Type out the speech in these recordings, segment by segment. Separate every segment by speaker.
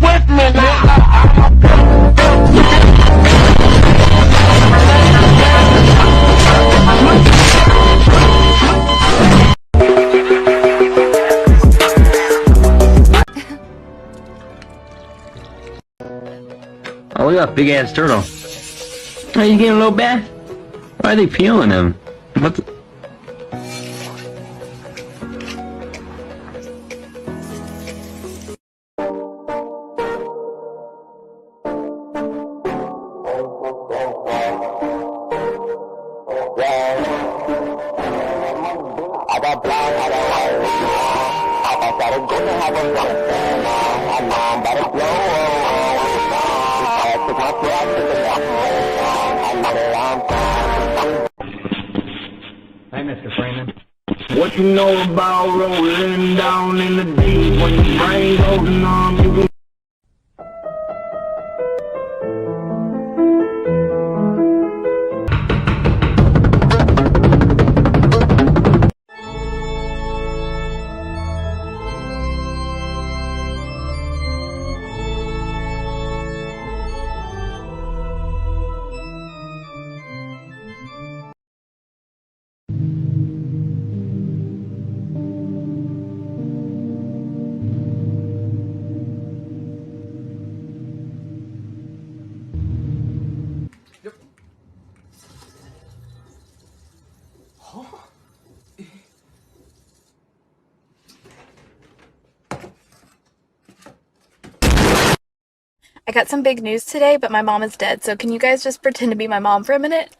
Speaker 1: with me now.
Speaker 2: Oh, look at that big ass turtle. Are you getting a little bad? Why are they peeling him? What the?
Speaker 3: Hi, Mr. Freeman.
Speaker 1: What you know about rolling down in the deep when your brain goes numb? You can
Speaker 4: I got some big news today, but my mom is dead, so can you guys just pretend to be my mom for a minute?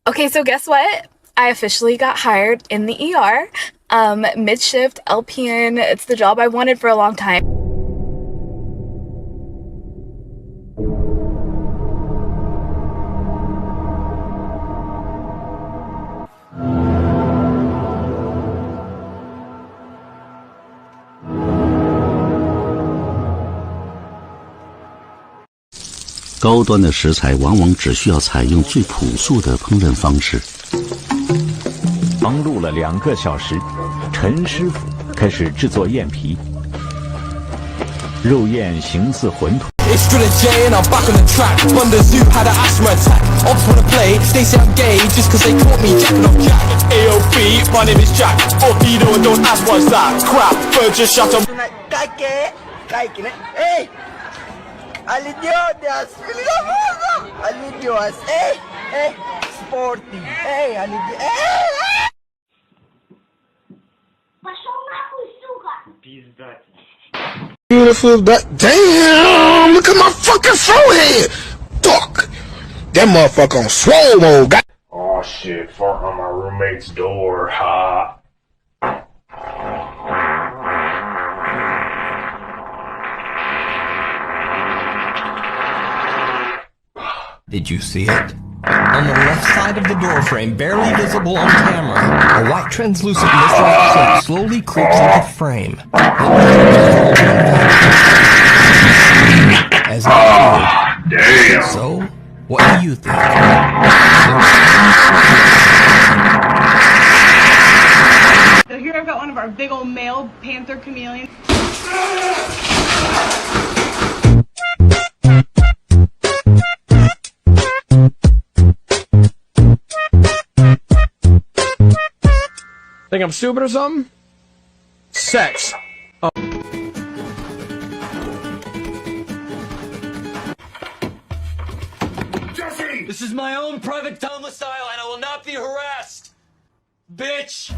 Speaker 4: Okay, so guess what? I officially got hired in the ER, mid-shift, LPN. It's the job I wanted for a long time.
Speaker 5: 高端的食材往往只需要采用最朴素的烹饪方式。
Speaker 6: 忙碌了2个小时，陈师傅开始制作燕皮。肉燕形似馄饨。
Speaker 7: It's Driller J and I'm back on the track. Wonder Zoo had an asthma attack. Ops wanna play, they say I'm gay just cause they caught me jacking off Jack. AOB, my name is Jack. Orkido and don't ask what's that. Crap, bird just shut up.
Speaker 8: Hey! Alin Dios! Alin Dios! Hey! Sporty! Hey! Alin Dios! Hey!
Speaker 1: beautiful, but damn! Look at my fucking forehead! Fuck! That motherfucker on swole mode.
Speaker 9: Oh shit, farting on my roommate's door, ha.
Speaker 7: Did you see it? On the left side of the door frame, barely visible on camera, a white translucent mist of soap slowly creeps into frame. As it appeared.
Speaker 9: Damn!
Speaker 7: So, what do you think?
Speaker 10: So here I've got one of our big old male panther chameleons.
Speaker 11: Think I'm stupid or something? Sex. Oh.
Speaker 7: This is my own private domicile and I will not be harassed! Bitch!